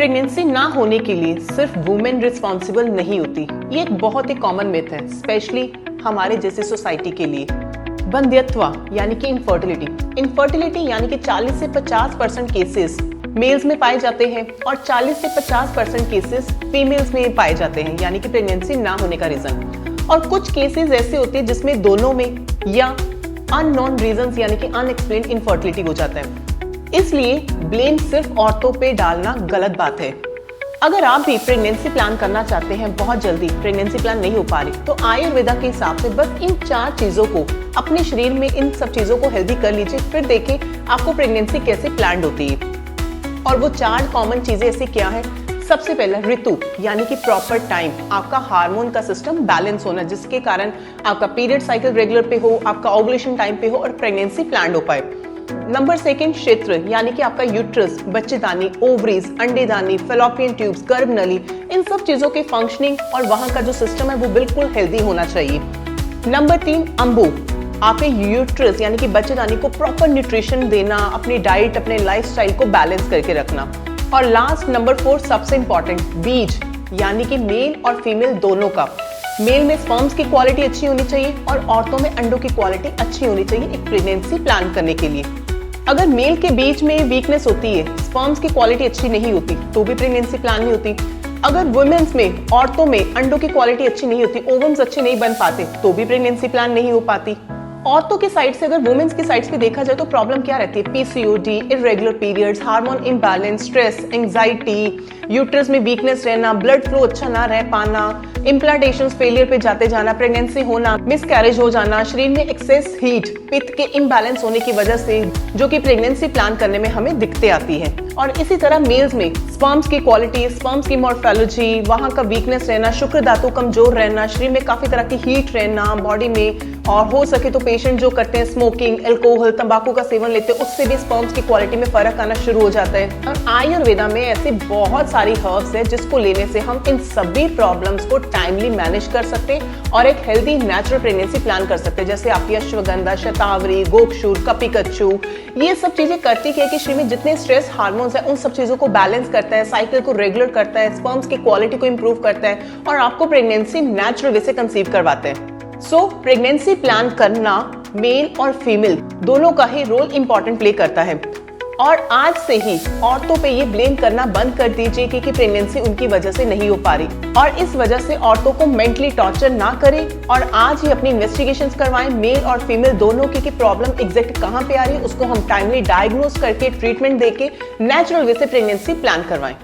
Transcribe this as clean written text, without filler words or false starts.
Pregnancy ना होने के लिए सिर्फ वुमेन रिस्पॉन्सिबल नहीं होती। ये एक बहुत ही कॉमन मिथ है, स्पेशली हमारे जैसे सोसाइटी के लिए। वंध्यत्व यानी कि इनफर्टिलिटी यानी कि 40 से 50% केसेस मेल्स में पाए जाते हैं और 40 से 50% केसेस फीमेल्स में पाए जाते हैं, यानी कि प्रेगनेंसी ना होने का रीजन। और कुछ केसेस ऐसे होते हैं जिसमें दोनों में या अननोन रीजंस यानी कि अनएक्सप्लेन्ड इनफर्टिलिटी हो जाता है। इसलिए ब्लेम सिर्फ औरतों पे डालना गलत बात है। अगर आप भी प्रेगनेंसी प्लान करना चाहते हैं, बहुत जल्दी प्रेगनेंसी प्लान नहीं हो पा रही, तो आयुर्वेदा के हिसाब से बस इन 4 चीजों को अपने शरीर में, इन सब चीजों को हेल्दी कर लीजिए, फिर देखें आपको प्रेगनेंसी कैसे प्लान होती है। और वो 4 कॉमन चीजें ऐसी क्या है? सबसे पहला ऋतु यानी कि प्रॉपर टाइम, आपका हार्मोन का सिस्टम बैलेंस होना, जिसके कारण आपका पीरियड साइकिल रेगुलर पे हो, आपका ओवुलेशन टाइम पे हो और प्रेगनेंसी प्लान हो पाए। नंबर 2 क्षेत्र यानी कि आपका यूट्रस, बच्चेदानी, ओवरीज, अंडेदानी, फेलोपियन ट्यूब्स, गर्भनली, इन सब चीजों के फंक्शनिंग और वहां का जो सिस्टम है वो बिल्कुल हेल्दी होना चाहिए। नंबर 3 अंबु, आपके यूट्रस यानी कि बच्चेदानी को प्रॉपर न्यूट्रिशन देना, अपनी डाइट, अपने लाइफस्टाइल को बैलेंस करके रखना। और लास्ट नंबर 4 सबसे इंपॉर्टेंट, बीज यानी कि मेल और फीमेल दोनों का। मेल में स्पर्म्स की क्वालिटी अच्छी होनी चाहिए और औरतों में अंडों की क्वालिटी अच्छी होनी चाहिए एक प्रेगनेंसी प्लान करने के लिए। अगर मेल के बीच में वीकनेस होती है, स्पर्म्स की क्वालिटी अच्छी नहीं होती, तो भी प्रेगनेंसी प्लान नहीं होती। अगर वुमेन्स में, औरतों में अंडों की क्वालिटी अच्छी नहीं होती, ओवम्स अच्छे नहीं बन पाते, तो भी प्रेगनेंसी प्लान नहीं हो पाती। औरतों की साइड से, अगर वुमेन्स की साइड से देखा जाए तो प्रॉब्लम क्या रहती है? PCOD, irregular periods, hormone imbalance, stress, anxiety, uterus में वीकनेस रहना, ब्लड फ्लो अच्छा ना रह पाना, इम्प्लांटेशन फेलियर पे जाते जाना, प्रेगनेंसी होना, मिसकैरेज हो जाना, शरीर में एक्सेस हीट, पित्त के इम्बैलेंस होने की वजह से, जो कि प्रेगनेंसी प्लान करने में हमें दिक्कतें आती है। और इसी तरह मेल्स में स्पर्म्स की क्वालिटी, स्पर्म्स की मॉर्फोलॉजी, वहां का वीकनेस रहना, शुक्र धातु कमजोर रहना, शरीर में काफी तरह की हीट रहना बॉडी में, और हो सके तो पेशेंट जो करते हैं स्मोकिंग, अल्कोहल, तंबाकू का सेवन लेते हैं, उससे भी स्पर्म्स की क्वालिटी में फर्क आना शुरू हो जाता है। और आयुर्वेदा में ऐसी बहुत सारी हर्ब्स है जिसको लेने से हम इन सभी प्रॉब्लम्स को टाइमली मैनेज कर सकते हैं और एक हेल्दी नेचुरल प्रेगनेंसी प्लान कर सकते हैं। जैसे आपकी अश्वगंधा, शतावरी, गोक्षूर, कपिकच्चू, ये सब चीजें करती है कि शरीर में जितने स्ट्रेस हार्मोन्स है उन सब चीजों को बैलेंस करता है, साइकिल को रेगुलर करता है, स्पर्म्स की क्वालिटी को इंप्रूव करता है और आपको प्रेगनेंसी नेचुरल वे से कंसीव करवाते हैं। प्रेगनेंसी प्लान करना मेल और फीमेल दोनों का ही रोल इंपॉर्टेंट प्ले करता है। और आज से ही औरतों पे ये ब्लेम करना बंद कर दीजिए कि प्रेगनेंसी उनकी वजह से नहीं हो पा रही, और इस वजह से औरतों को मेंटली टॉर्चर ना करें और आज ही अपनी इन्वेस्टिगेशंस करवाएं, मेल और फीमेल दोनों की प्रॉब्लम एग्जैक्ट कहां पे आ रही है उसको हम टाइमली डायग्नोज करके ट्रीटमेंट देके नेचुरल वे से प्रेगनेंसी प्लान करवाएं।